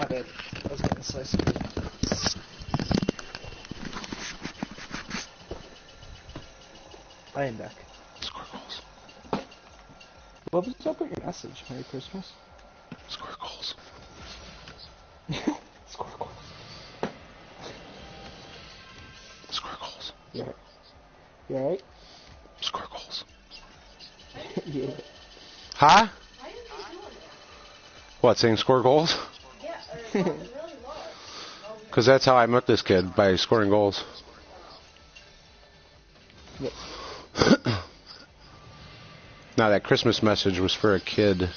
my bad. I was gonna say something. I am back. Squircles. What was up with your message? Merry Christmas. Squircles. Squircles. Squircles. Yeah. You alright? Squircles. Yeah. Huh? Why did you doing that? What, saying score goals? Yeah, or it really was. Because that's how I met this kid, by scoring goals. Yep. Now, that Christmas message was for a kid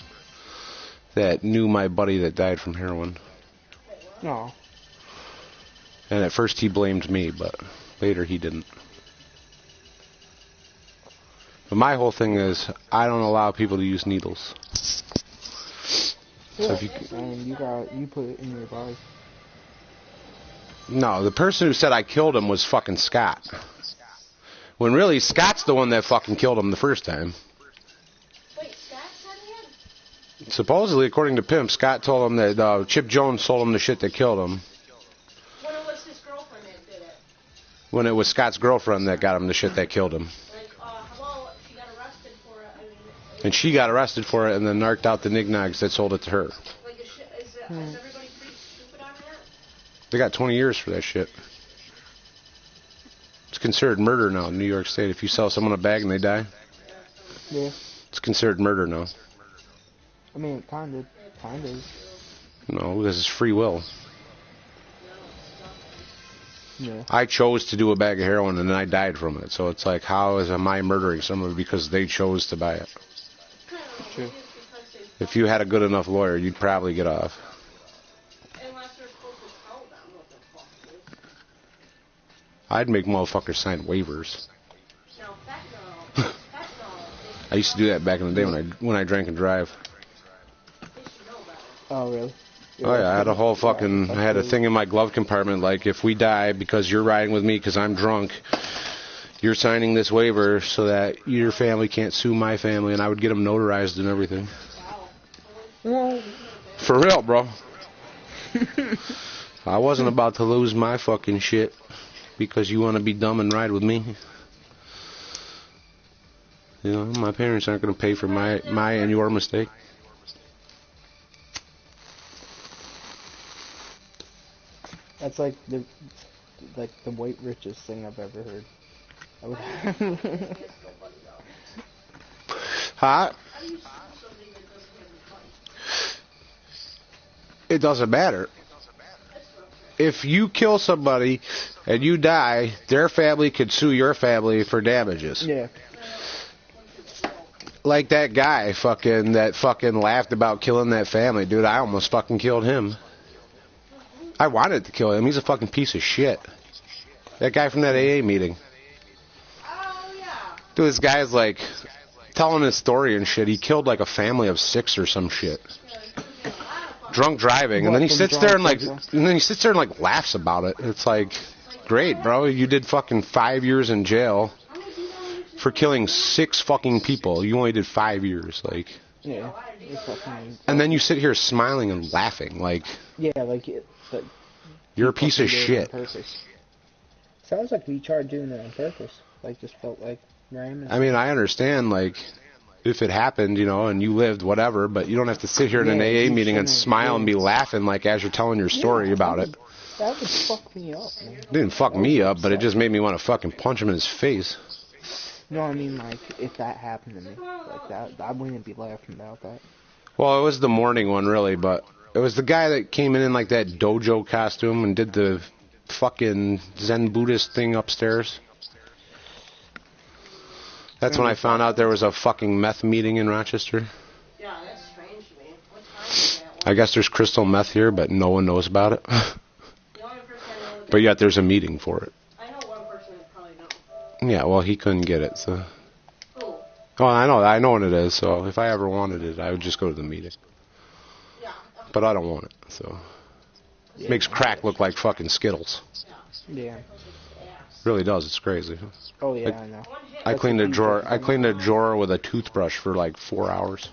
that knew my buddy that died from heroin. Aw. And at first he blamed me, but later he didn't. But my whole thing is, I don't allow people to use needles. Yeah, so if you put it in your body. No, the person who said I killed him was fucking Scott. When really, Scott's the one that fucking killed him the first time. Wait, Scott said him? Supposedly, according to Pimp, Scott told him that Chip Jones sold him the shit that killed him. When it was his girlfriend that did it. When it was Scott's girlfriend that got him the shit that killed him. Like, well, she got arrested for it. I mean, And she got arrested for it and then narked out the knickknacks that sold it to her. like, is everybody pretty stupid on that? They got 20 years for that shit. It's considered murder now in New York State. If you sell someone a bag and they die, Yeah. it's considered murder now. I mean, it kind of is. No, because it's free will. Yeah. I chose to do a bag of heroin and then I died from it. So it's like, how am I murdering someone because they chose to buy it? True. If you had a good enough lawyer, you'd probably get off. Unless they're supposed to tell them what the fuck it is. I'd make motherfuckers sign waivers. Now, fentanyl. I used to do that back in the day when I drank and drive. They should know better. Oh, really? Oh yeah, I had a whole fucking, I had a thing in my glove compartment, like, if we die because you're riding with me because I'm drunk, you're signing this waiver so that your family can't sue my family, and I would get them notarized and everything. Well, For real, bro. I wasn't about to lose my fucking shit because you want to be dumb and ride with me. You know, my parents aren't going to pay for my and your mistake. that's like the white richest thing I've ever heard. Huh? It doesn't matter. If you kill somebody and you die, their family could sue your family for damages. Yeah. Like that guy that fucking laughed about killing that family. Dude, I almost fucking killed him. I wanted to kill him. He's a fucking piece of shit. That guy from that AA meeting. Oh, yeah. Dude, this guy's like telling his story and shit. He killed like a family of 6 or some shit. Drunk driving, and then he sits there and laughs about it. It's like, great, bro. You did fucking 5 years in jail for killing 6 fucking people. You only did 5 years, like. Yeah. And then you sit here smiling and laughing, like. Yeah, like you're a piece of shit. Sounds like we tried doing it on purpose. Like, just felt like random. I mean, I understand, like, if it happened, you know, and you lived, whatever, but you don't have to sit here in an AA meeting and smile and be laughing like as you're telling your story about it. That would fuck me up, man. It didn't fuck me up, but it just made me want to fucking punch him in his face. No, I mean, like, if that happened to me, like that, I wouldn't be laughing about that. Well, it was the morning one, really, but it was the guy that came in like that dojo costume and did the fucking Zen Buddhist thing upstairs. That's when I found out there was a fucking meth meeting in Rochester. Yeah, that's strange to me. What time is that? I guess there's crystal meth here, but no one knows about it. The only person I know But yet there's a meeting for it. I know one person that probably knows. Yeah, well, he couldn't get it, so. Who? Oh, I know what it is, so if I ever wanted it, I would just go to the meeting. Yeah. But I don't want it, so. It makes crack look like fucking Skittles. Yeah. Really does, it's crazy. Oh yeah, Like, I know. I cleaned a drawer with a toothbrush for like 4 hours.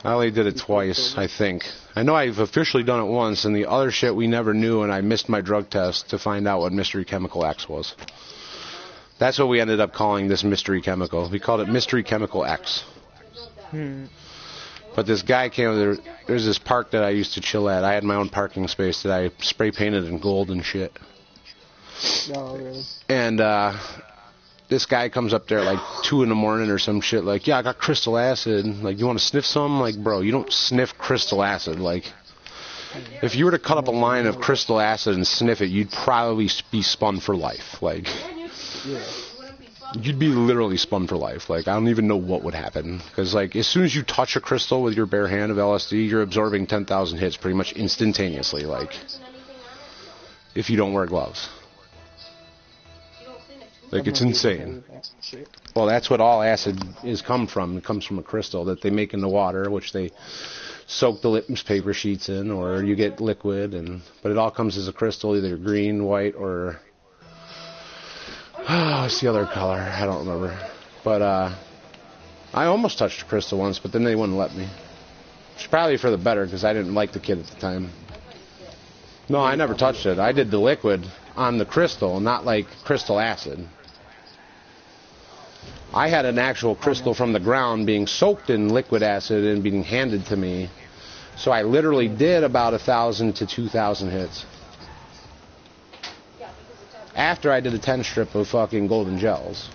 I only did it twice, I think. I know I've officially done it once, and the other shit we never knew, and I missed my drug test to find out what Mystery Chemical X was. That's what we ended up calling this mystery chemical. We called it Mystery Chemical X. But this guy came there. There's this park that I used to chill at. I had my own parking space that I spray painted in gold and shit. Oh, really? And this guy comes up there like 2 in the morning or some shit. Like, yeah, I got crystal acid. Like, you want to sniff some? Like, bro, you don't sniff crystal acid. Like, if you were to cut up a line of crystal acid and sniff it, you'd probably be spun for life. Like, you'd be literally spun for life. Like, I don't even know what would happen. Because, like, as soon as you touch a crystal with your bare hand of LSD, you're absorbing 10,000 hits pretty much instantaneously. Like, if you don't wear gloves. Like, it's insane. Well, that's what all acid is come from. It comes from a crystal that they make in the water, which they soak the litmus paper sheets in, or you get liquid. But it all comes as a crystal, either green, white, or what's the other color? I don't remember. But I almost touched a crystal once, but then they wouldn't let me. It's probably for the better, because I didn't like the kid at the time. No, I never touched it. I did the liquid on the crystal, not like crystal acid. I had an actual crystal from the ground being soaked in liquid acid and being handed to me. So I literally did about 1,000 to 2,000 hits. After I did a 10 strip of fucking golden gels.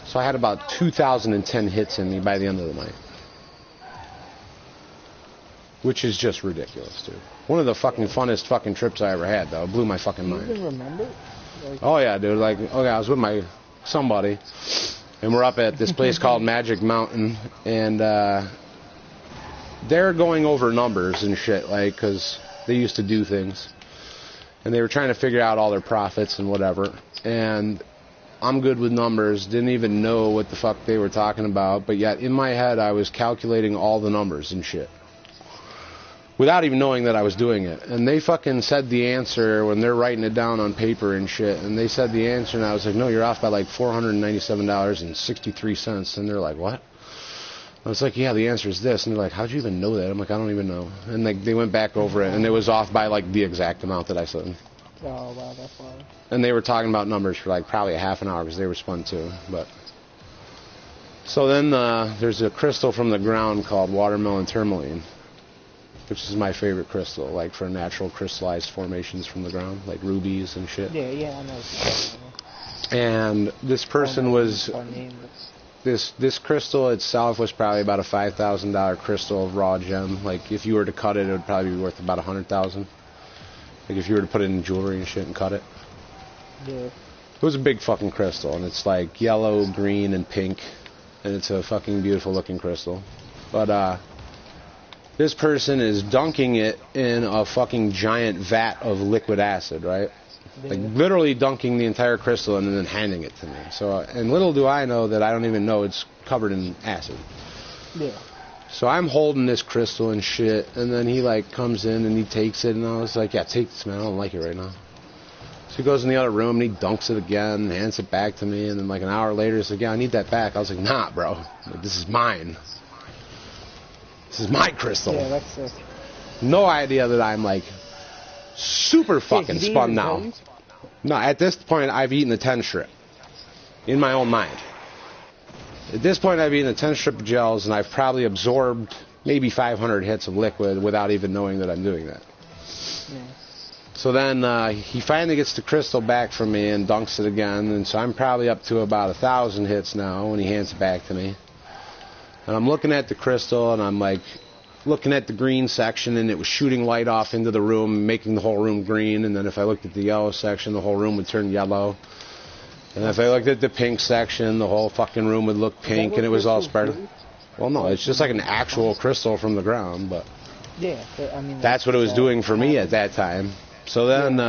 So I had about 2,010 hits in me by the end of the night. Which is just ridiculous, dude. One of the fucking funnest fucking trips I ever had, though. It blew my fucking mind. You even remember? Like, oh, yeah, dude. Like, okay, I was with somebody, and we're up at this place called Magic Mountain, and they're going over numbers and shit, like, because they used to do things. And they were trying to figure out all their profits and whatever. And I'm good with numbers, didn't even know what the fuck they were talking about, but yet in my head I was calculating all the numbers and shit. Without even knowing that I was doing it. And they fucking said the answer when they're writing it down on paper and shit. And they said the answer, and I was like, no, you're off by like $497.63. And they're like, what? I was like, yeah, the answer is this. And they're like, how'd you even know that? I'm like, I don't even know. And like, they went back over it, and it was off by like the exact amount that I said. Oh, wow, that's wild. And they were talking about numbers for like probably a half an hour because they were spun too. But so then there's a crystal from the ground called watermelon tourmaline, which is my favorite crystal, like for natural crystallized formations from the ground, like rubies and shit. Yeah, I know. And this person was, this crystal itself was probably about a $5,000 crystal of raw gem. Like if you were to cut it, it would probably be worth about $100,000. Like if you were to put it in jewelry and shit and cut it. Yeah. It was a big fucking crystal, and it's like yellow, green, and pink, and it's a fucking beautiful looking crystal. But this person is dunking it in a fucking giant vat of liquid acid, right? Yeah. Like literally dunking the entire crystal and then handing it to me. So, and little do I know that I don't even know it's covered in acid. Yeah. So I'm holding this crystal and shit, and then he like comes in and he takes it, and I was like, yeah, take this, man, I don't like it right now. So he goes in the other room and he dunks it again and hands it back to me, and then like an hour later he's like, yeah, I need that back. I was like, nah, bro, like, this is mine. This is my crystal. Yeah, that's sick. No idea that I'm like super fucking spun now. No, at this point I've eaten the 10 strip in my own mind. At this point I've eaten the 10 strip of gels, and I've probably absorbed maybe 500 hits of liquid without even knowing that I'm doing that. Yeah. So then he finally gets the crystal back from me and dunks it again, and so I'm probably up to about 1,000 hits now when he hands it back to me. And I'm looking at the crystal, and I'm like looking at the green section, and it was shooting light off into the room, making the whole room green. And then if I looked at the yellow section, the whole room would turn yellow. And if I looked at the pink section, the whole fucking room would look pink, and it was all spread. Well, no, it's just like an actual crystal from the ground, but yeah, I mean that's what it was doing for me at that time. So then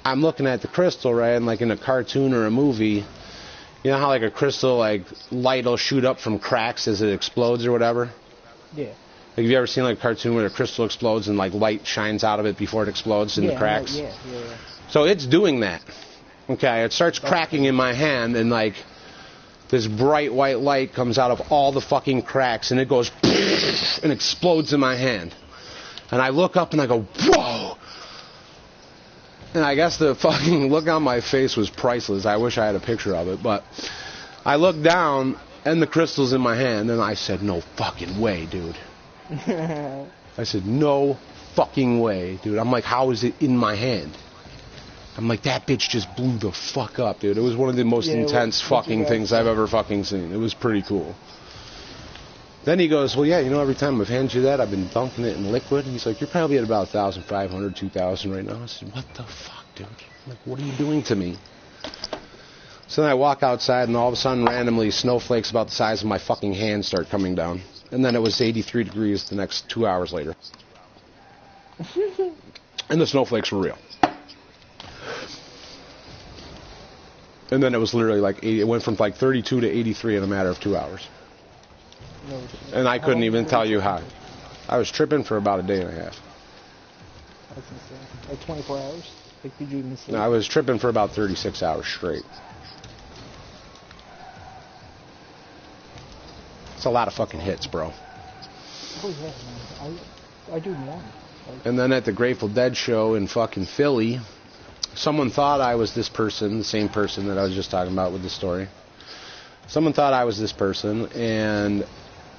I'm looking at the crystal, right, and like in a cartoon or a movie, you know how like a crystal, like light will shoot up from cracks as it explodes or whatever? Yeah. Like have you ever seen like a cartoon where a crystal explodes and like light shines out of it before it explodes in the cracks? Yeah. So it's doing that. Okay, it starts cracking in my hand, and like this bright white light comes out of all the fucking cracks, and it goes and explodes in my hand. And I look up and I go, whoa! And I guess the fucking look on my face was priceless. I wish I had a picture of it, but I looked down and the crystal's in my hand, and I said, no fucking way, dude. I said, no fucking way, dude. I'm like, how is it in my hand? I'm like, that bitch just blew the fuck up, dude. It was one of the most intense fucking things I've ever fucking seen. It was pretty cool. Then he goes, well, yeah, you know, every time I've handed you that, I've been dunking it in liquid. And he's like, you're probably at about 1,500, 2,000 right now. I said, what the fuck, dude? I'm like, what are you doing to me? So then I walk outside, and all of a sudden, randomly, snowflakes about the size of my fucking hand start coming down. And then it was 83 degrees the next 2 hours later. And the snowflakes were real. And then it was literally like, it went from like 32 to 83 in a matter of 2 hours. And I couldn't even tell you how. I was tripping for about a day and a half. That's insane. Like 24 hours? Like, did you even sleep? No, I was tripping for about 36 hours straight. It's a lot of fucking hits, bro. Oh, yeah, man. I do one. Like, and then at the Grateful Dead show in fucking Philly, someone thought I was this person, the same person that I was just talking about with the story. Someone thought I was this person and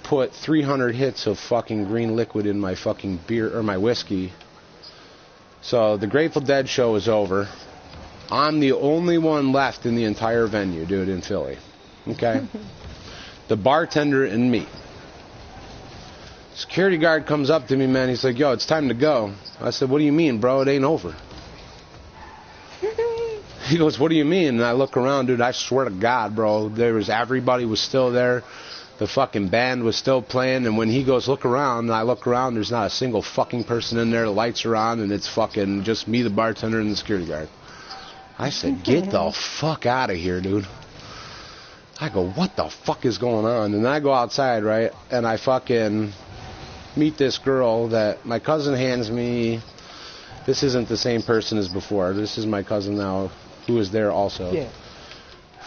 put 300 hits of fucking green liquid in my fucking beer, or my whiskey. So the Grateful Dead show is over. I'm the only one left in the entire venue, dude, in Philly. Okay? The bartender and me. Security guard comes up to me, man. He's like, yo, it's time to go. I said, what do you mean, bro? It ain't over. He goes, what do you mean? And I look around, dude, I swear to God, bro, everybody was still there. The fucking band was still playing. And when he goes, look around, and I look around, there's not a single fucking person in there. The lights are on, and it's fucking just me, the bartender, and the security guard. I said, get the fuck out of here, dude. I go, what the fuck is going on? And then I go outside, right, and I fucking meet this girl that my cousin hands me. This isn't the same person as before. This is my cousin now, who is there also. Yeah.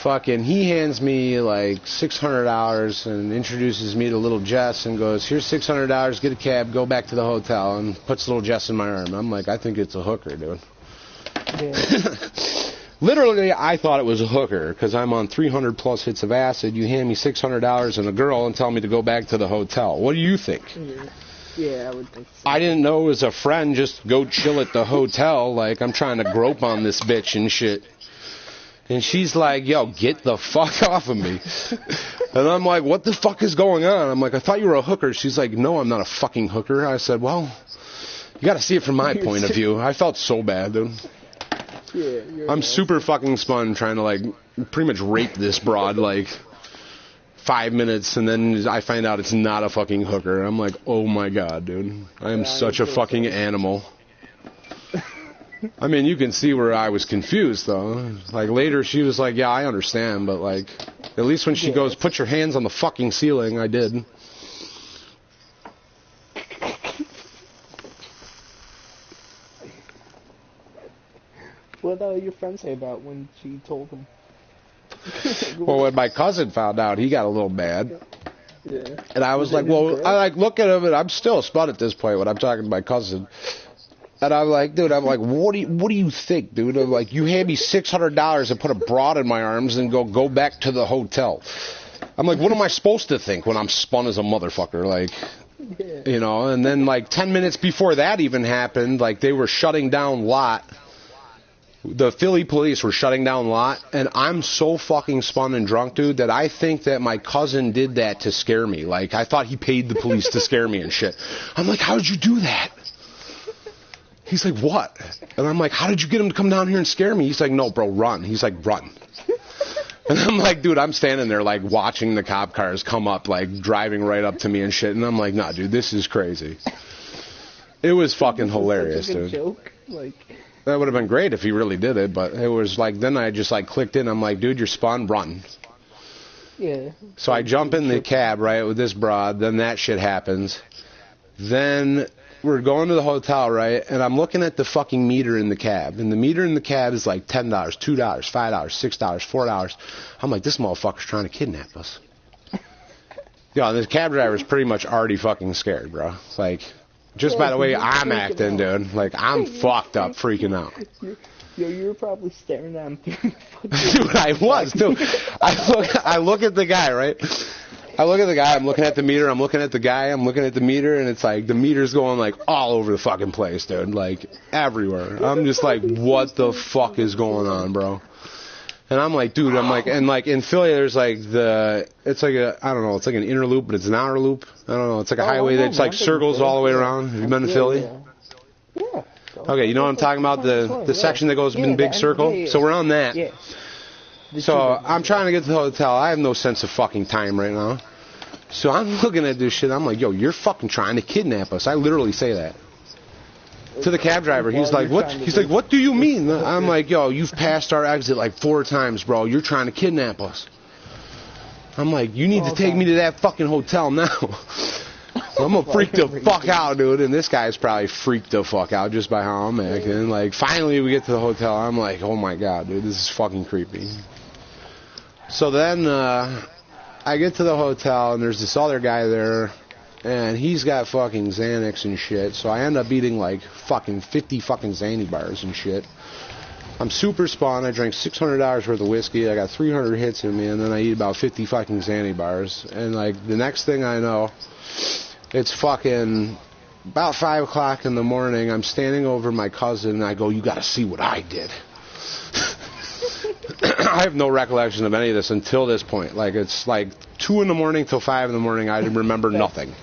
Fucking, he hands me like $600 and introduces me to little Jess and goes, here's $600, get a cab, go back to the hotel, and puts little Jess in my arm. I'm like, I think it's a hooker, dude. Yeah. Literally, I thought it was a hooker because I'm on 300 plus hits of acid. You hand me $600 and a girl and tell me to go back to the hotel. What do you think? Yeah, I would think so. I didn't know it was a friend. Just go chill at the hotel. Like, I'm trying to grope on this bitch and shit. And she's like, yo, get the fuck off of me. And I'm like, what the fuck is going on? I'm like, I thought you were a hooker. She's like, no, I'm not a fucking hooker. I said, well, you got to see it from my point of view. I felt so bad, dude. Yeah, I'm super fucking spun trying to, like, pretty much rape this broad, like, 5 minutes, and then I find out it's not a fucking hooker. I'm like, oh my God, dude. I am such a fucking animal. I mean, you can see where I was confused, though. Like, later she was like, yeah, I understand, but, like, at least when she goes, put your hands on the fucking ceiling, I did. What did your friend say about when she told him? Well, when my cousin found out, he got a little mad. Yeah. And I was like, well, I like look at him, and I'm still spun at this point when I'm talking to my cousin. And I'm like, dude, what do you think, dude? I'm like, you hand me $600 and put a broad in my arms and go back to the hotel. I'm like, what am I supposed to think when I'm spun as a motherfucker? Like, you know, and then like 10 minutes before that even happened, like they were shutting down Lot. The Philly police were shutting down Lot, and I'm so fucking spun and drunk, dude, that I think that my cousin did that to scare me. Like, I thought he paid the police to scare me and shit. I'm like, how did you do that? He's like, what? And I'm like, how did you get him to come down here and scare me? He's like, no, bro, run. He's like, run. And I'm like, dude, I'm standing there, like, watching the cop cars come up, like, driving right up to me and shit. And I'm like, nah, dude, this is crazy. It was fucking hilarious, dude. Joke? Like... That would have been great if he really did it, but it was like, then I just like clicked in. I'm like, dude, you're spun, run. Yeah. So I jump in the cab, right, with this broad. Then that shit happens. Then we're going to the hotel, right? And I'm looking at the fucking meter in the cab. And the meter in the cab is like $10, $2, $5, $6, $4. I'm like, this motherfucker's trying to kidnap us. Yo, this cab driver's pretty much already fucking scared, bro. Like, just by the way I'm acting, dude. Like, I'm fucked up, freaking out. You were probably staring at him through the Dude, I was, too. I look at the guy, right? I look at the guy, I'm looking at the meter, I'm looking at the guy, I'm looking at the meter, and it's like, the meter's going, like, all over the fucking place, dude. Like, everywhere. I'm just like, what the fuck is going on, bro? And I'm like, dude, I'm like, and like in Philly, there's like it's like I don't know, it's like an inner loop, but it's an outer loop. I don't know, it's like a highway that's like circles all the way around. Have you been to Philly? Yeah. Okay, you know what I'm talking about? The section that goes in big circle? So we're on that. Yeah. So I'm trying to get to the hotel. I have no sense of fucking time right now. So I'm looking at this shit. I'm like, yo, you're fucking trying to kidnap us. I literally say that. To the cab driver, he's like, what? He's like, what do you mean? I'm like, yo, you've passed our exit like 4 times, bro. You're trying to kidnap us. I'm like, you need to take me to that fucking hotel now. I'm gonna freak the fuck out, dude. And this guy's probably freaked the fuck out just by how I'm acting. Like, finally we get to the hotel. I'm like, oh my god, dude, this is fucking creepy. So then I get to the hotel and there's this other guy there. And he's got fucking Xanax and shit, so I end up eating like fucking 50 fucking Xanny bars and shit. I'm super spawned. I drank $600 worth of whiskey. I got 300 hits in me, and then I eat about 50 fucking Xanny bars. And like the next thing I know, it's fucking about 5 o'clock in the morning. I'm standing over my cousin, and I go, "You gotta see what I did." I have no recollection of any of this until this point. Like, it's like 2 in the morning till 5 in the morning. I remember nothing.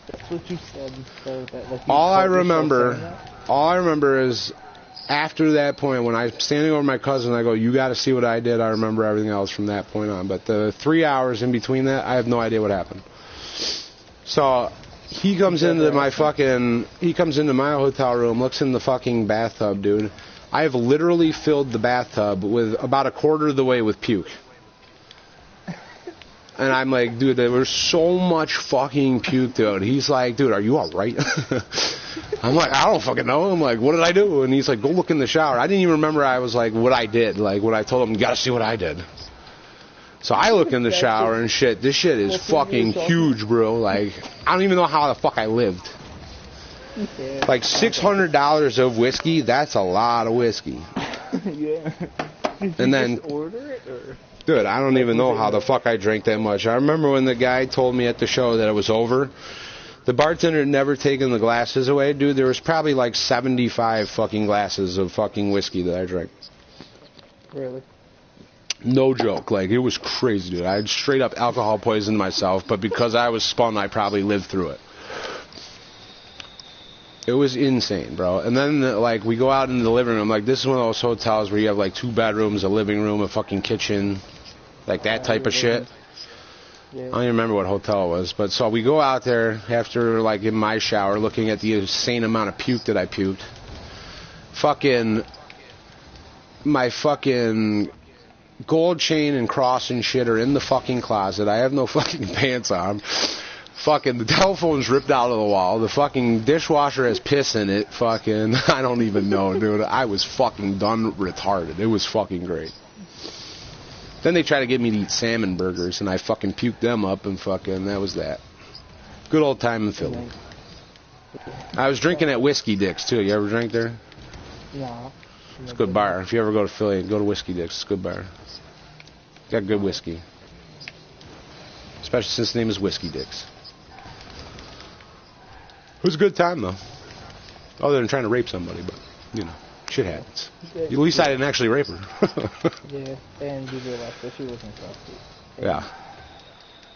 That's what you said. So that, like, all I remember is after that point, when I'm standing over my cousin, I go, "You got to see what I did." I remember everything else from that point on. But the 3 hours in between that, I have no idea what happened. So he comes into my hotel room, looks in the fucking bathtub, dude. I have literally filled the bathtub with about a quarter of the way with puke. And I'm like, dude, there was so much fucking puke, dude. He's like, dude, are you alright? I'm like, I don't fucking know. I'm like, what did I do? And he's like, go look in the shower. I didn't even remember I was like, what I did. Like, when I told him, you gotta see what I did. So I look in the shower and shit. This shit is fucking huge, bro. Like, I don't even know how the fuck I lived. Like, $600 of whiskey, that's a lot of whiskey. Yeah. Did and you then just order it, or? Dude, I don't even know how the fuck I drank that much. I remember when the guy told me at the show that it was over. The bartender had never taken the glasses away. Dude, there was probably like 75 fucking glasses of fucking whiskey that I drank. Really? No joke. Like, it was crazy, dude. I had straight up alcohol poisoned myself, but because I was spun, I probably lived through it. It was insane, bro. And then, like, we go out into the living room. Like, this is one of those hotels where you have, like, 2 bedrooms, a living room, a fucking kitchen, like that type of shit. Yeah. I don't even remember what hotel it was. But so we go out there after, like, in my shower, looking at the insane amount of puke that I puked. My fucking gold chain and cross and shit are in the fucking closet. I have no fucking pants on. Fucking the telephone's ripped out of the wall. The fucking dishwasher has piss in it. Fucking, I don't even know, dude. I was fucking done retarded. It was fucking great. Then they tried to get me to eat salmon burgers, and I fucking puked them up, and fucking, that was that. Good old time in Philly. I was drinking at Whiskey Dick's, too. You ever drink there? No. It's a good bar. If you ever go to Philly, go to Whiskey Dick's. It's a good bar. Got good whiskey. Especially since the name is Whiskey Dick's. It was a good time, though. Other than trying to rape somebody, but, you know, shit happens. At least I didn't actually rape her. Yeah, and you realized that she wasn't saucy. Yeah.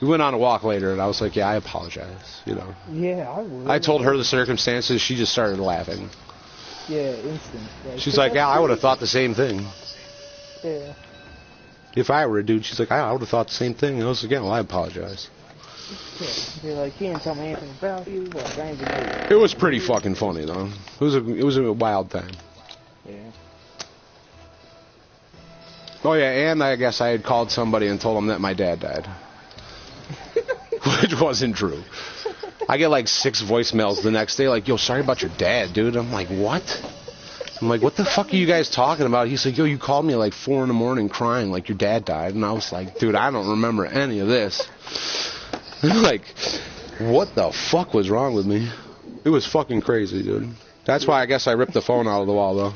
We went on a walk later, and I was like, yeah, I apologize, you know. Yeah, I would. I told her the circumstances. She just started laughing. Yeah, instant. Like, she's like, yeah, I would have thought the same thing. Yeah. If I were a dude, she's like, I would have thought the same thing. And I was like, yeah, well, I apologize. Yeah. You're like, you didn't tell me anything about you. Like, I ain't know. It was pretty fucking funny, though. It was a wild time. Yeah. Oh, yeah, and I guess I had called somebody and told them that my dad died. Which wasn't true. I get like 6 voicemails the next day, like, yo, sorry about your dad, dude. I'm like, what? I'm like, what the fuck are you guys talking about? He's like, yo, you called me at like 4 in the morning crying like your dad died. And I was like, dude, I don't remember any of this. I'm like, what the fuck was wrong with me? It was fucking crazy, dude. That's why I guess I ripped the phone out of the wall, though.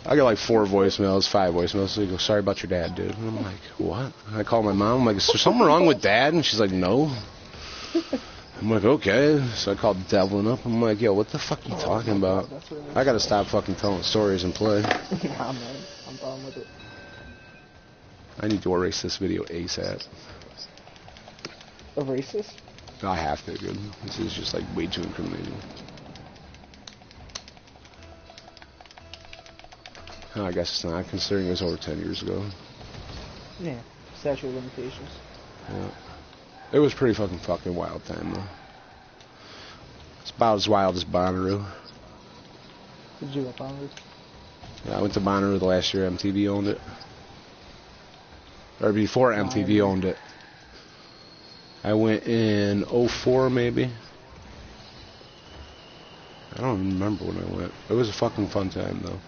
I got like 4 voicemails, 5 voicemails. So he goes, sorry about your dad, dude. And I'm like, what? I call my mom. I'm like, is there something wrong with dad? And she's like, no. I'm like, okay. So I called Devlin up. I'm like, yo, what the fuck are you talking about? I gotta stop fucking telling stories and play. Nah, man. I'm fine with it. I need to erase this video ASAP. Erase this? I have to, dude. This is just like way too incriminating. I guess it's not, considering it was over 10 years ago. Yeah. Statute of limitations. Yeah. It was pretty fucking wild time, though. It's about as wild as Bonnaroo. Did you go to Bonnaroo? Yeah, I went to Bonnaroo the last year MTV owned it. Or before MTV owned it. I went in 04 maybe. I don't even remember when I went. It was a fucking fun time, though.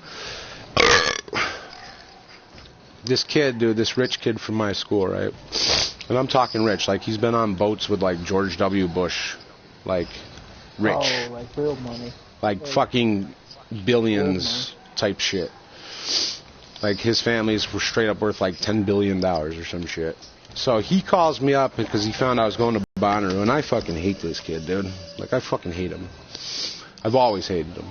This kid, dude, this rich kid from my school, right? And I'm talking rich, like he's been on boats with like George W. Bush, like rich. Oh, like real money. Like fucking billions type shit. Like his families were straight up worth like $10 billion or some shit. So he calls me up because he found I was going to Bonnaroo, and I fucking hate this kid, dude. Like I fucking hate him. I've always hated him.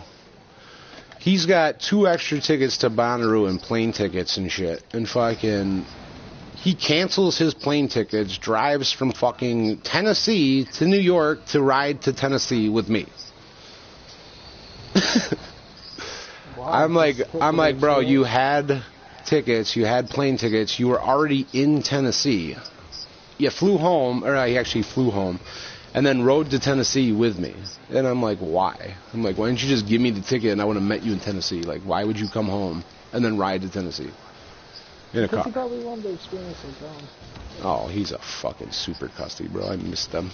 He's got 2 extra tickets to Bonnaroo and plane tickets and shit. And fucking... He cancels his plane tickets, drives from fucking Tennessee to New York to ride to Tennessee with me. Wow, I'm like, bro, you had tickets, you had plane tickets, you were already in Tennessee. You flew home, or he actually flew home, and then rode to Tennessee with me. And I'm like, why? I'm like, why didn't you just give me the ticket and I would have met you in Tennessee? Like, why would you come home and then ride to Tennessee? In a car. Because he probably wanted to experience it, John. Oh, he's a fucking super custy, bro. I missed him.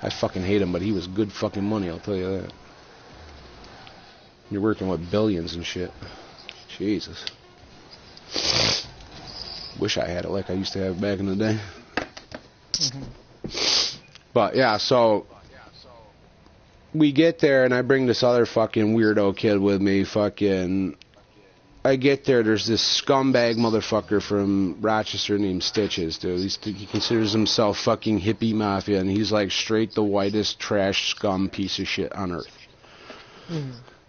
I fucking hate him, but he was good fucking money, I'll tell you that. You're working with billions and shit. Jesus. Wish I had it like I used to have back in the day. But yeah, so we get there and I bring this other fucking weirdo kid with me. Fucking, I get there, there's this scumbag motherfucker from Rochester named Stitches, dude. He considers himself fucking hippie mafia, and he's like straight the whitest trash scum piece of shit on earth.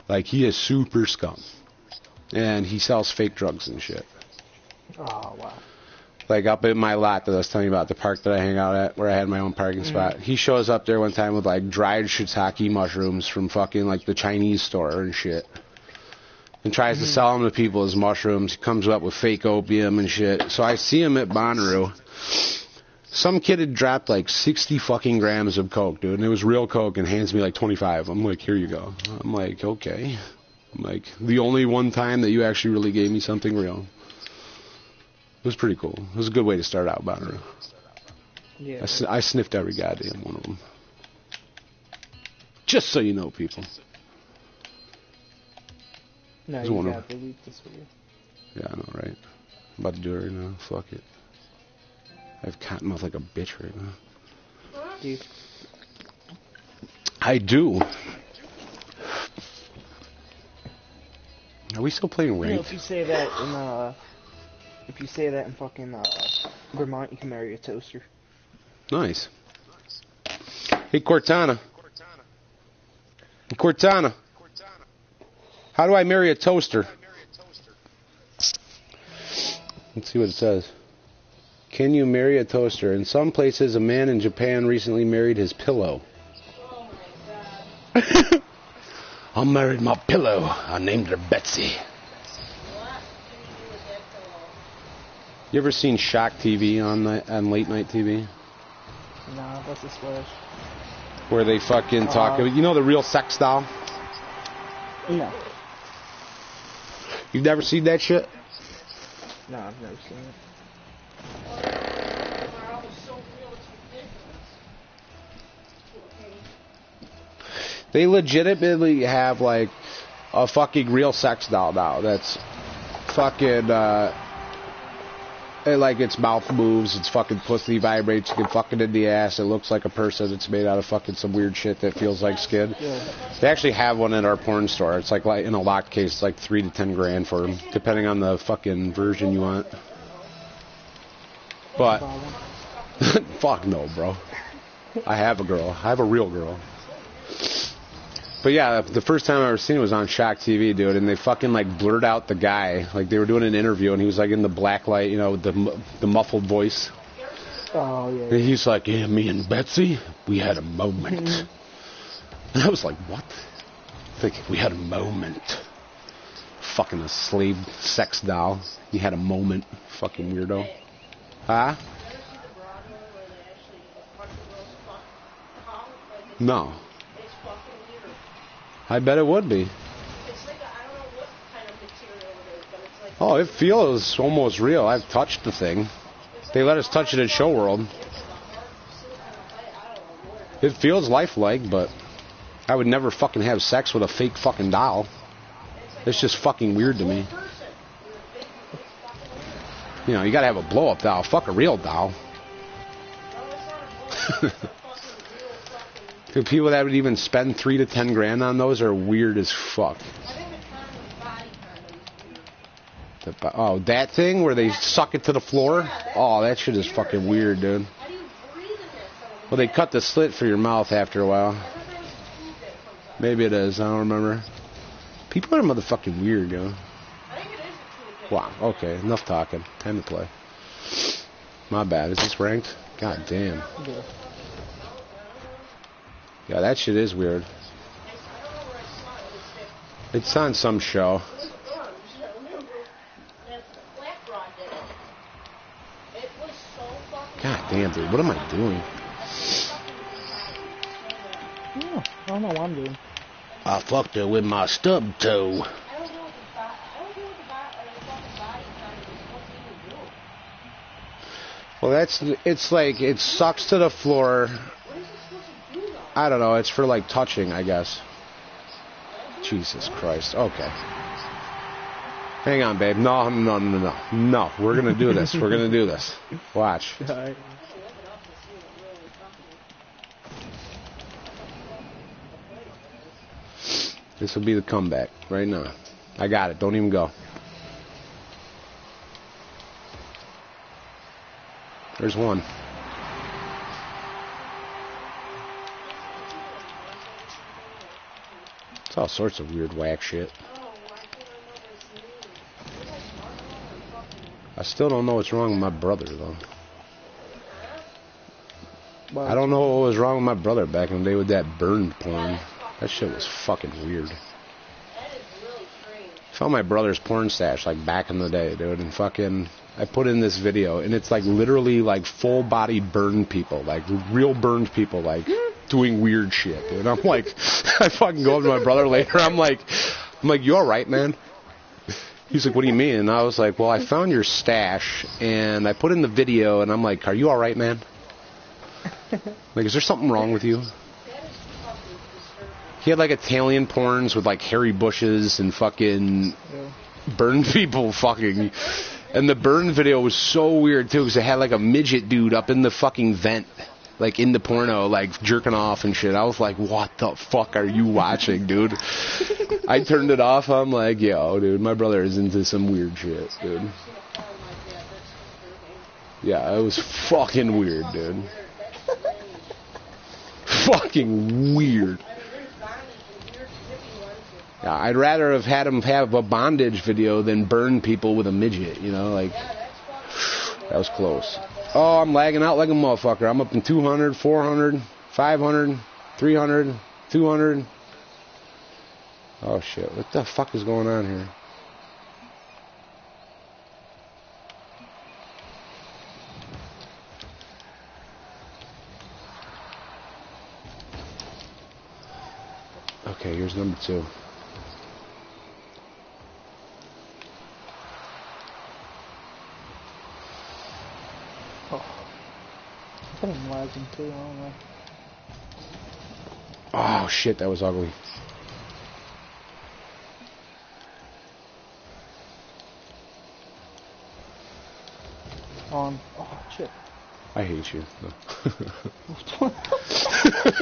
Like, he is super scum. And he sells fake drugs and shit. Oh, wow. Like, up in my lot that I was telling you about, the park that I hang out at, where I had my own parking spot. He shows up there one time with, like, dried shiitake mushrooms from fucking, like, the Chinese store and shit. And tries to sell them to people as mushrooms. He comes up with fake opium and shit. So I see him at Bonnaroo. Some kid had dropped like 60 fucking grams of coke, dude. And it was real coke, and hands me like 25. I'm like, here you go. I'm like, okay. I'm like, the only one time that you actually really gave me something real. It was pretty cool. It was a good way to start out Bonnaroo. Yeah. I sniffed every goddamn one of them. Just so you know, people. No, you gotta delete this video. Yeah, I know, right? I'm about to do it right now. Fuck it. I have cotton mouth like a bitch right now. Do you? I do. Are we still playing You know, ranked? if you say that in fucking Vermont, you can marry a toaster. Nice. Hey, Cortana. Cortana. How do I marry a toaster? Let's see what it says. Can you marry a toaster? In some places, a man in Japan recently married his pillow. Oh my god. I married my pillow. I named her Betsy. What can you do with that pillow? You ever seen Shock TV on late night TV? Nah, that's a splash. Where they fucking talk. You know the real sex doll? No. You've never seen that shit? No, I've never seen it. They legitimately have, like, a fucking real sex doll now that's fucking, like, its mouth moves, its fucking pussy vibrates, you can fuck it in the ass, it looks like a person, it's made out of fucking some weird shit that feels like skin. Yeah. They actually have one at our porn store. It's like in a locked case, it's like $3 to $10 grand for them, depending on the fucking version you want. But, fuck no, bro. I have a girl. I have a real girl. But yeah, the first time I ever seen it was on Shock TV, dude, and they fucking, like, blurred out the guy. Like, they were doing an interview, and he was, like, in the black light, you know, with the muffled voice. Oh, yeah. And he's like, yeah, me and Betsy, we had a moment. And I was like, what? Like, we had a moment. Fucking a slave sex doll. You had a moment. Fucking weirdo. Huh? No. I bet it would be. Oh, it feels almost real. I've touched the thing. They let us touch it at Show World. It feels lifelike, but I would never fucking have sex with a fake fucking doll. It's just fucking weird to me. You know, you gotta have a blow-up doll. Fuck a real doll. The people that would even spend $3 to $10 grand on those are weird as fuck. Oh, that thing where they suck it to the floor? Oh, that shit is fucking weird, dude. Well, they cut the slit for your mouth after a while. Maybe it is. I don't remember. People are motherfucking weird, yo. Wow. Okay. Enough talking. Time to play. My bad. Is this ranked? God damn. Yeah, that shit is weird. It's on some show. God damn, dude. What am I doing? Yeah, I don't know what I'm doing. I fucked her with my stub toe. Well, it's like, it sucks to the floor. I don't know, it's for like touching, I guess. Jesus Christ. Okay. Hang on, babe. No, we're gonna do this. We're gonna do this. Watch. This will be the comeback right now. I got it. Don't even go. There's one. It's all sorts of weird whack shit. I still don't know what's wrong with my brother, though. I don't know what was wrong with my brother back in the day with that burned porn. That shit was fucking weird. I found my brother's porn stash, like, back in the day, dude, and fucking... I put in this video, and it's, like, literally, like, full-body burned people, like, real burned people, like, doing weird shit, dude. I'm like... I fucking go up to my brother later, I'm like, you alright, man? He's like, what do you mean? And I was like, well, I found your stash, and I put in the video, and I'm like, are you alright, man? Like, is there something wrong with you? He had, like, Italian porns with, like, hairy bushes and fucking burned people fucking. And the burn video was so weird, too, because it had, like, a midget dude up in the fucking vent, like, in the porno, like, jerking off and shit. I was like, what the fuck are you watching, dude? I turned it off. I'm like, yo, dude, my brother is into some weird shit, dude. Yeah, it was fucking weird, dude. Fucking weird. Yeah, I'd rather have had him have a bondage video than burn people with a midget, you know, like, that was close. Oh, I'm lagging out like a motherfucker. I'm up in 200, 400, 500, 300, 200. Oh, shit. What the fuck is going on here? Okay, here's number 2. Oh. I'm lagging too, I don't know. Oh, shit, that was ugly. Oh, shit. I hate you. No.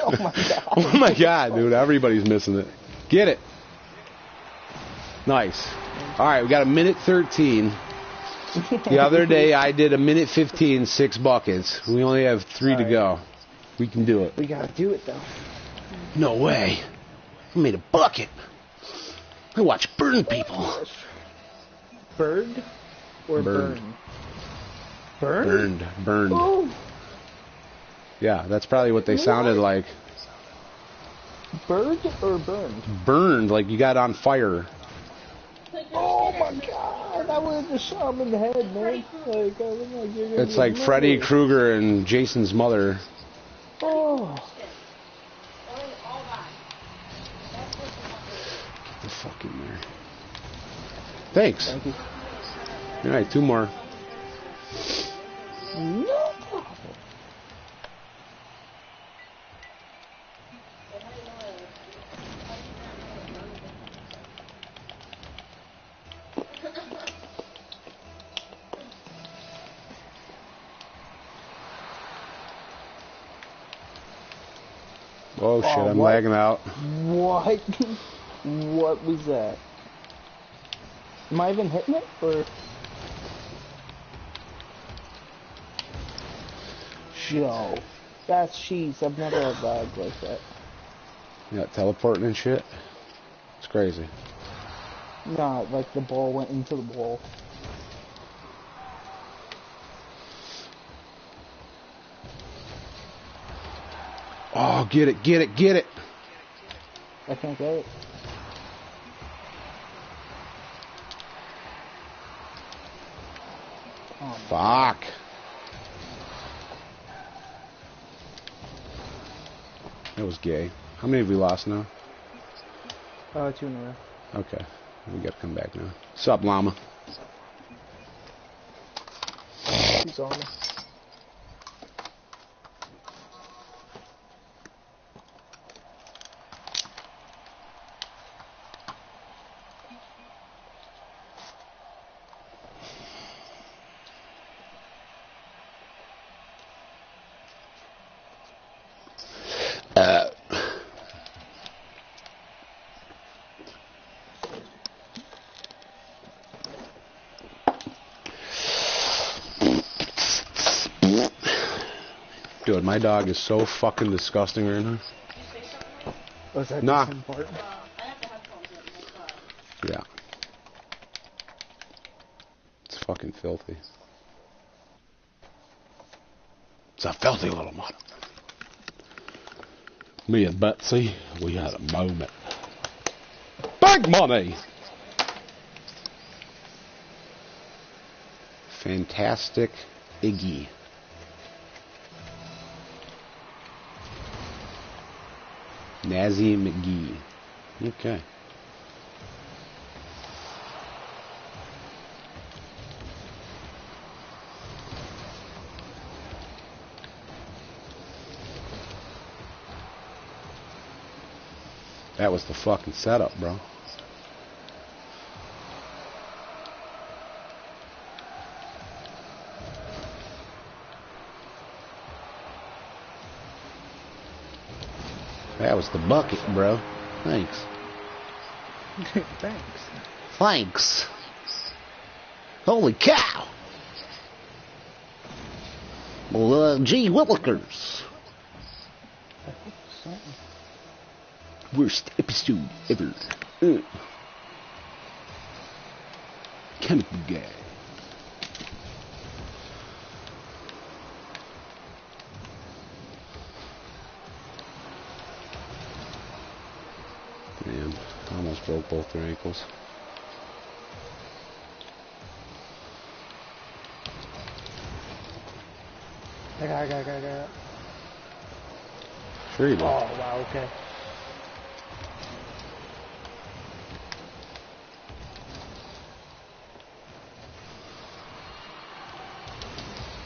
Oh my god. Oh my god, dude. Everybody's missing it. Get it. Nice. Alright, we got a minute 13. The other day I did a minute 15, 6 buckets. We only have 3 to go. We can do it. We gotta do it though. No way. I made a bucket. I watch burn people. Bird or Burned. burn? Burned. Oh. Yeah, that's probably what they sounded like. Bird or burned? Burned, like you got on fire. Oh my god, I would have just shot him in the head, man. Like, I was like, you're gonna It's be like murdered. Freddy Krueger and Jason's mother. Oh. Get the fuck in there. Thanks. Thank you. Alright, 2 more. No problem. Oh shit, I'm what? lagging out. What? What was that? Am I even hitting it, or? Yo, that's cheese. I've never had lag like that. You got teleporting and shit? It's crazy. Nah, like the ball went into the wall. Oh, get it, get it, get it! I can't get it. Oh, Fuck. That was gay. How many have we lost now? 2 in a row. Okay. We gotta come back now. Sup, llama? He's on me. Dude, my dog is so fucking disgusting right now. Was that Nah. the same part? Yeah. It's fucking filthy. It's a filthy little mother. Me and Betsy, we had a moment. Big money! Fantastic Iggy. Nazi McGee. Okay. That was the fucking setup, bro. That was the bucket, bro. Thanks. Thanks. Thanks. Holy cow. Well, gee willikers. Worst episode ever. Comic book guy. Man, I almost broke both their ankles. I got it. Sure you did. Oh, wow, okay.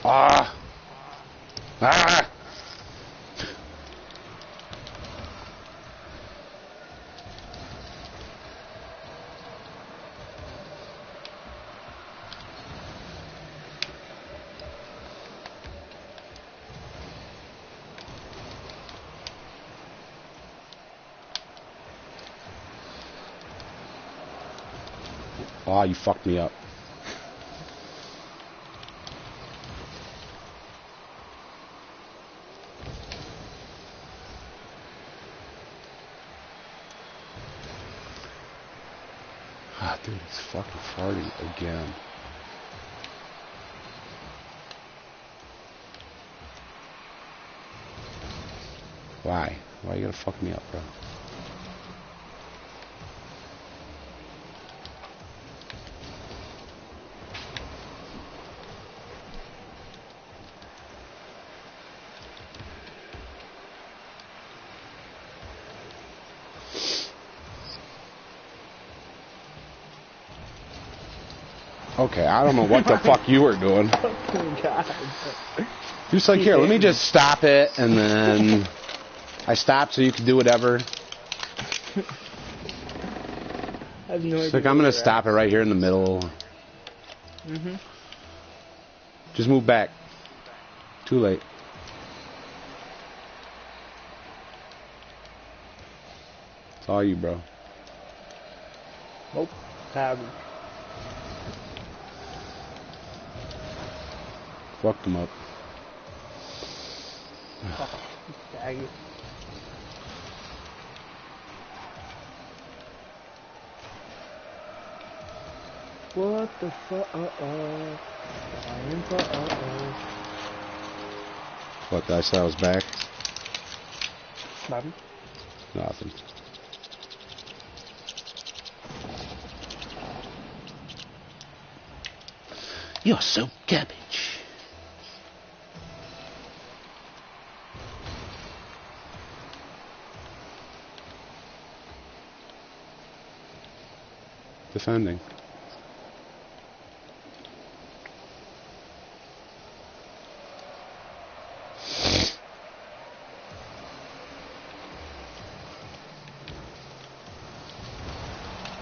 Ah! Ah! Oh, you fucked me up. Ah, dude, it's fucking farting again. Why? Why you gonna fuck me up, bro? Okay, I don't know what the fuck you were doing. Oh, God. Just like, here, let me just stop it, and then I stopped so you can do whatever. I have no idea. It's like, I'm going to stop it right here in the middle. Mm-hmm. Just move back. Too late. It's all you, bro. Nope. Tab. Fucked them up. Oh, faggot. What the fuck? What, did I say I was back? Bobby? Nothing. You're so garbage. Defending.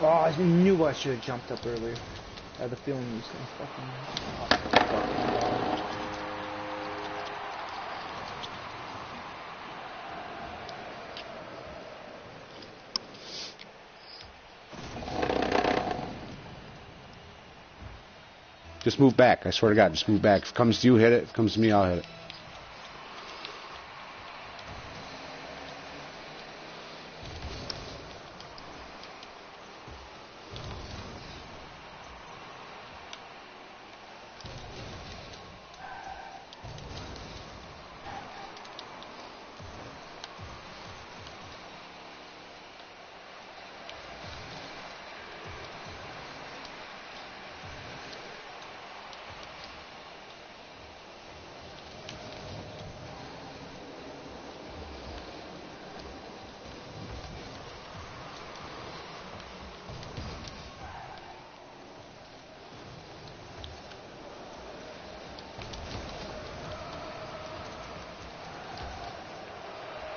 Oh, I knew I should have jumped up earlier. I had the feeling he was gonna fucking... Just move back. I swear to God, just move back. If it comes to you, hit it. If it comes to me, I'll hit it.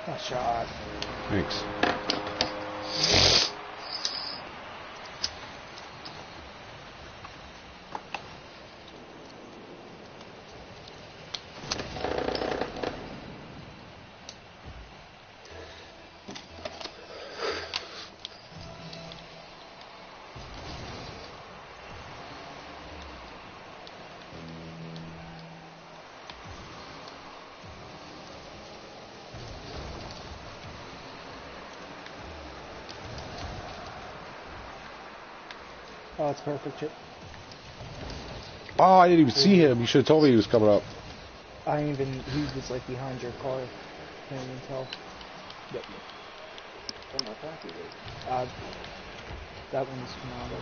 A shot. Thanks. Oh, it's perfect, Chip. Oh, I didn't even see him. You should have told me he was coming up. I didn't even... He was like behind your car. Can't even tell. Yep. What my pack is it? That one's phenomenal.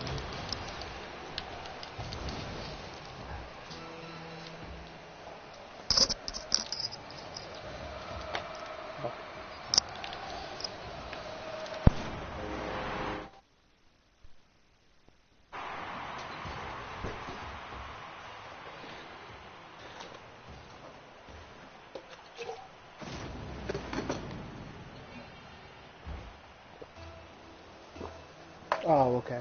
Oh, okay.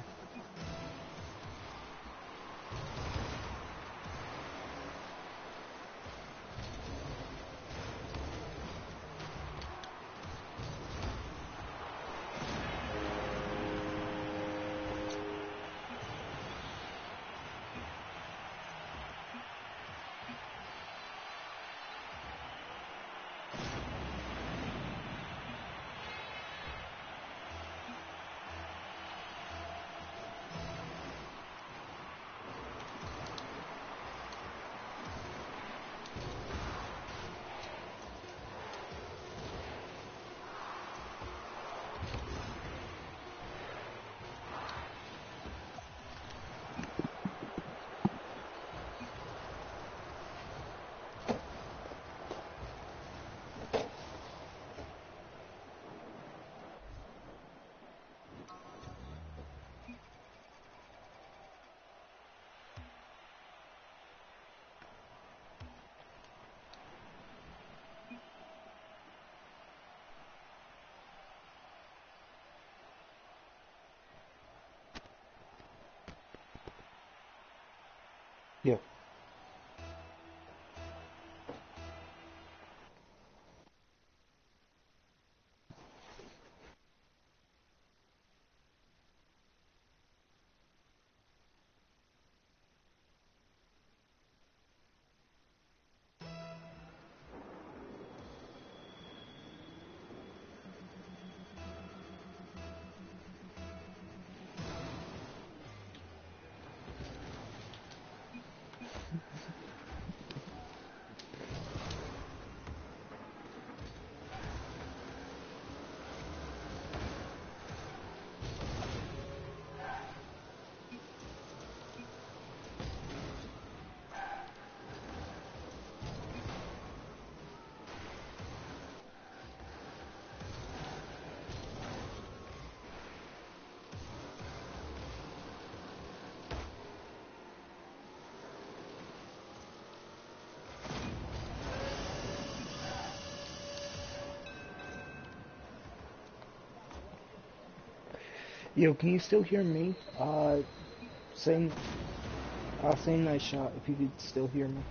Yo, can you still hear me? Same nice shot, if you could still hear me.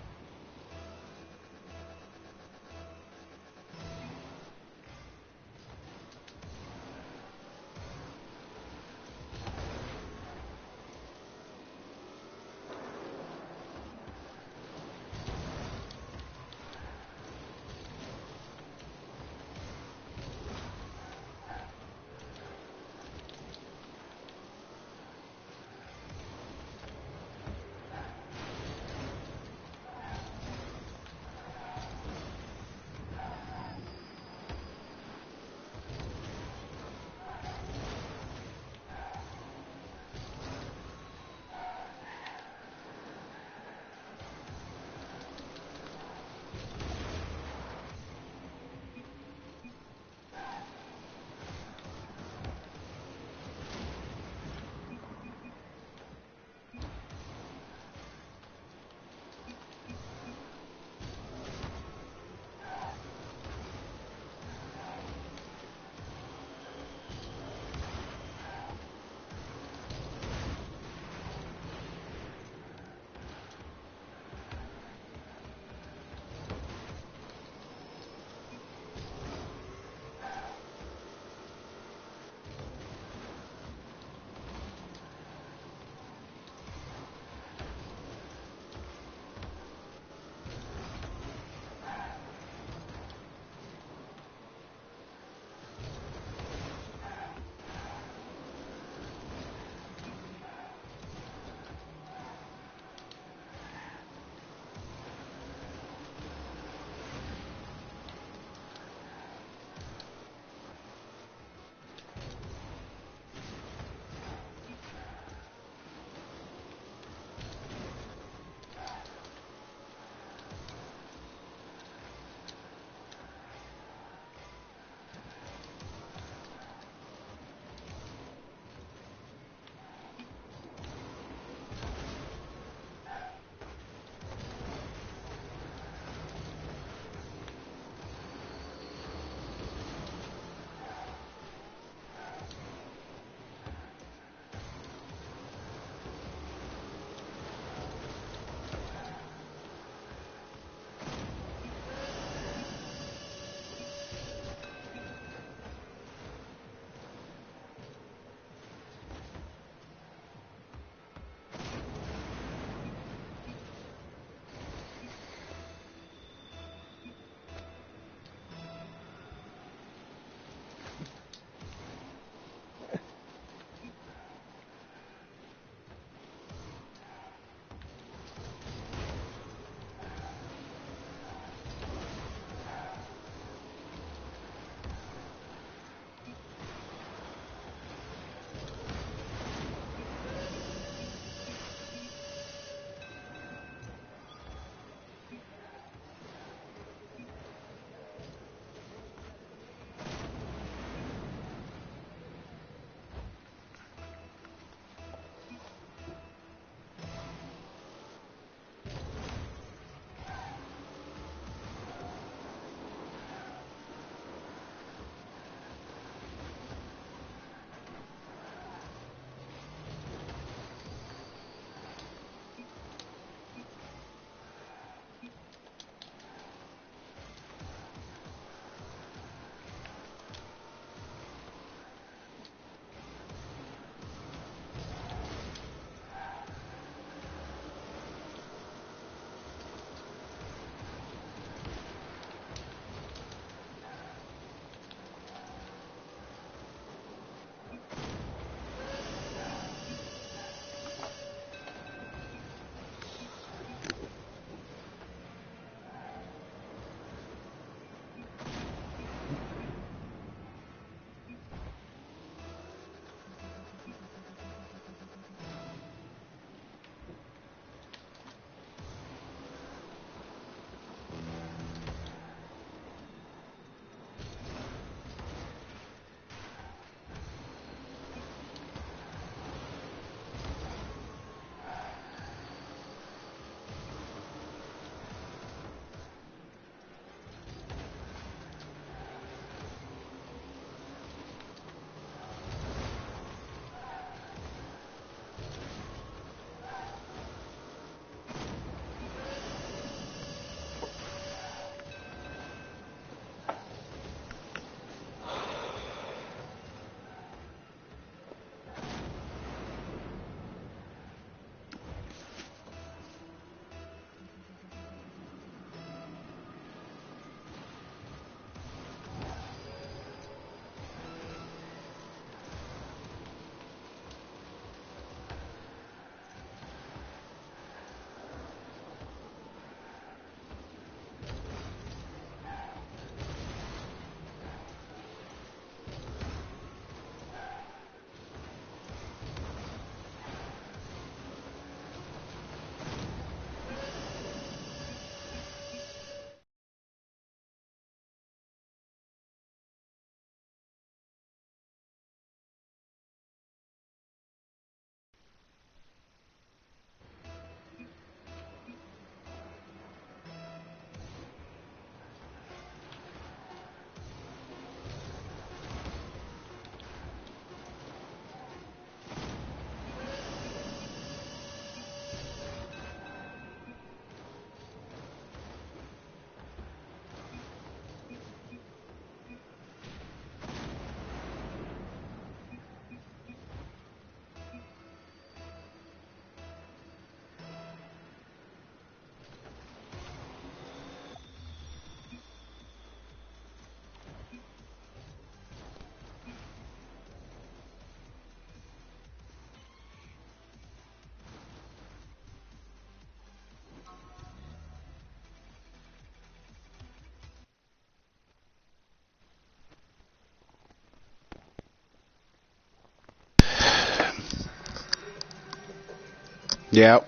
Yeah.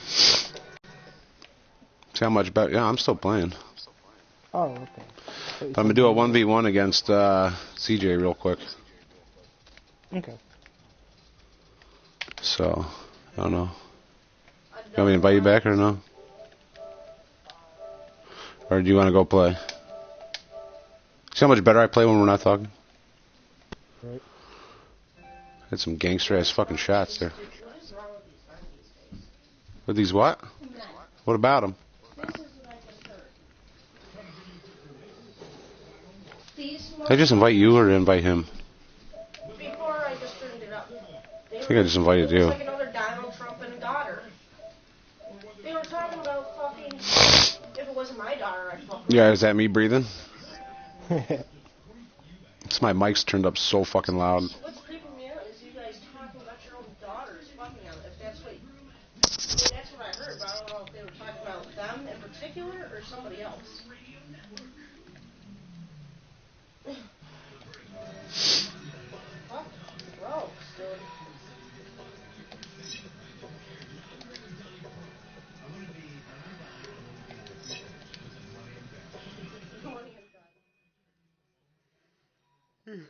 See how much better? Yeah, I'm still playing. Oh, okay. I'm gonna do a 1v1 against CJ real quick. Okay. So, I don't know. You want me to invite you back or no? Or do you want to go play? See how much better I play when we're not talking? Right. Had some gangster ass fucking shots there. What is wrong with these men these days? With these what? Men. What about them? This is what I just heard. These Did I just invite you or invite him? before I just turned it up. I think I just invited It was you. like another Donald Trump and daughter. They were talking about fucking. If it wasn't my daughter, I'd fuck her. Yeah, is that me breathing? It's my mic's turned up so fucking loud. What's creeping me out is you guys talking about your own daughters fucking them. If that's what, I mean, that's what I heard, but I don't know if they were talking about them in particular or somebody else. Fuck, gross, dude. Dude,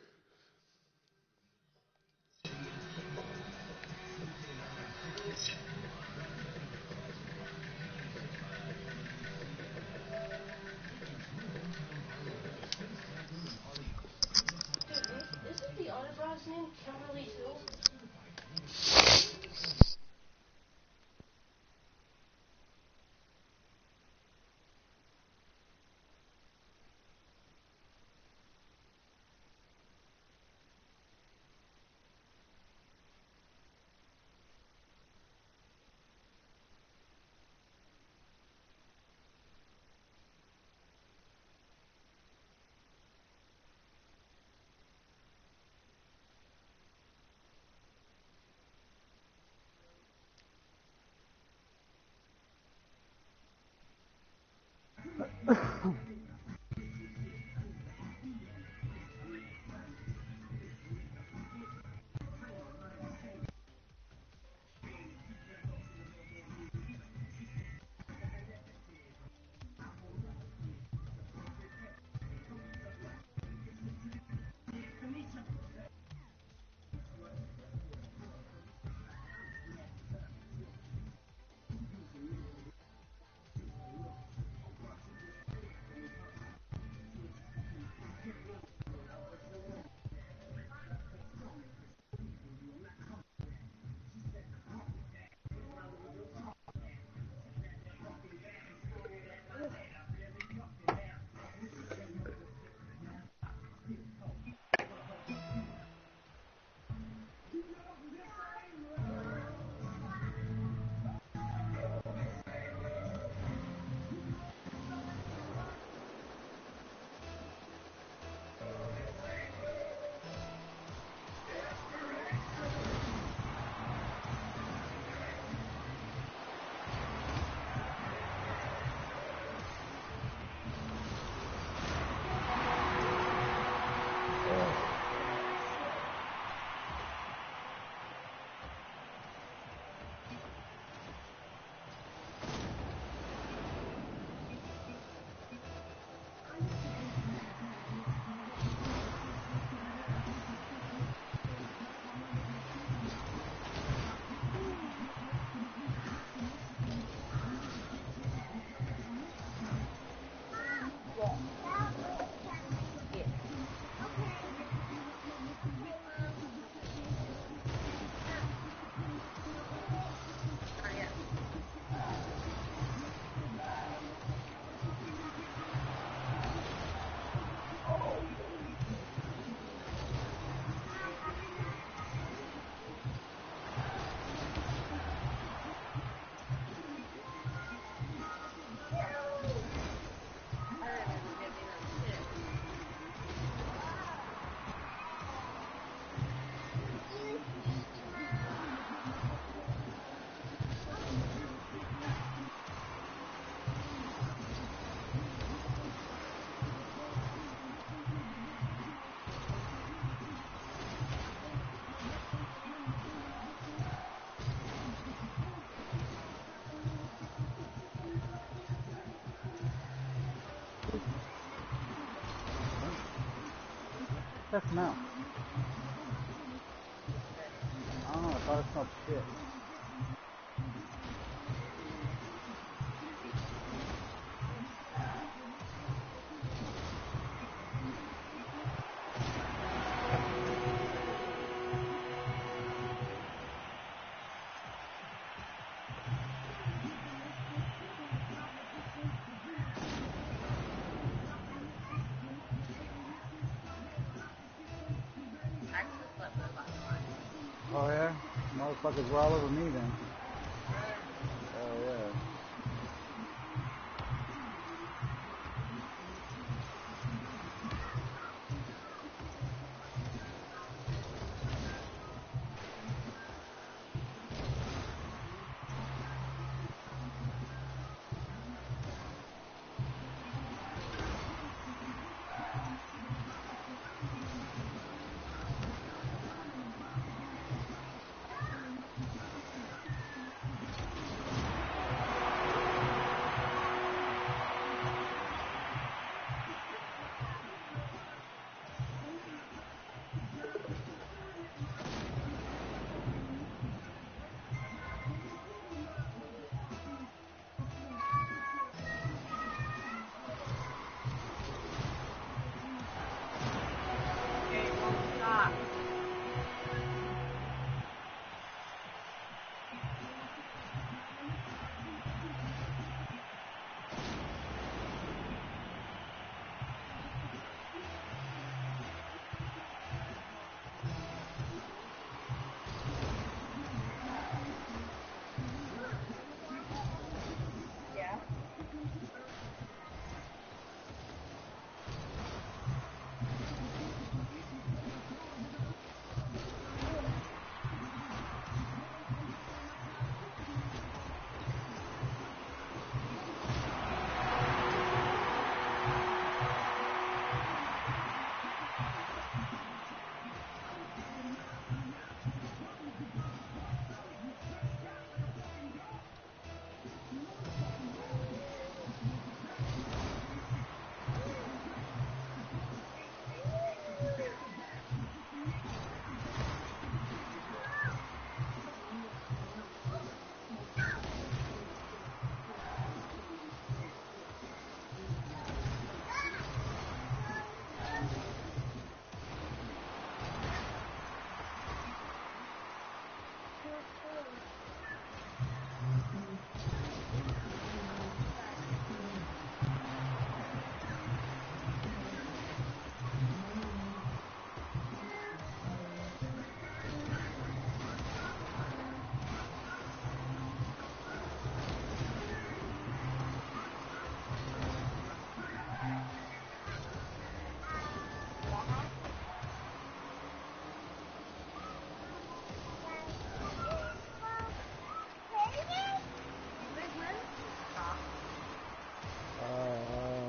isn't the other broad's name Kimberly too? What's that smell? I don't know, I thought it smelled shit. Oh yeah? Motherfuckers were all over me then. Oh yeah.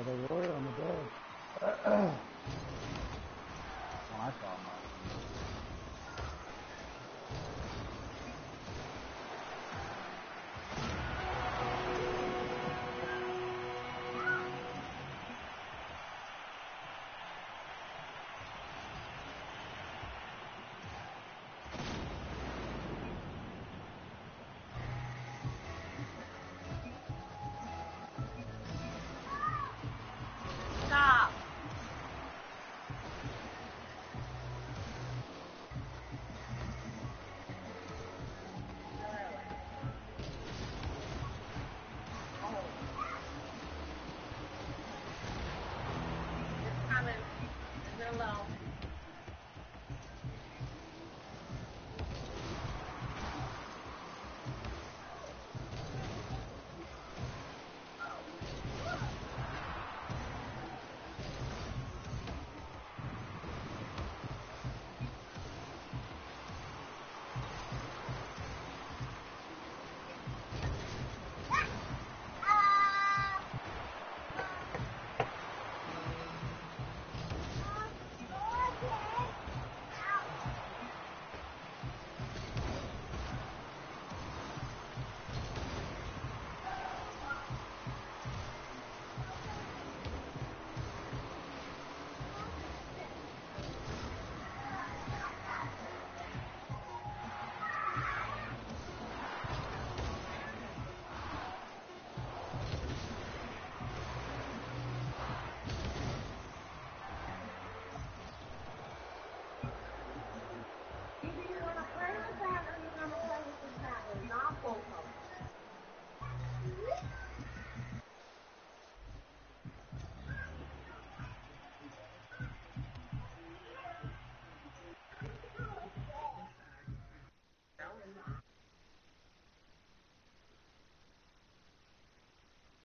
They were on the bed. When I saw them. Stop. It's coming. Leave it alone.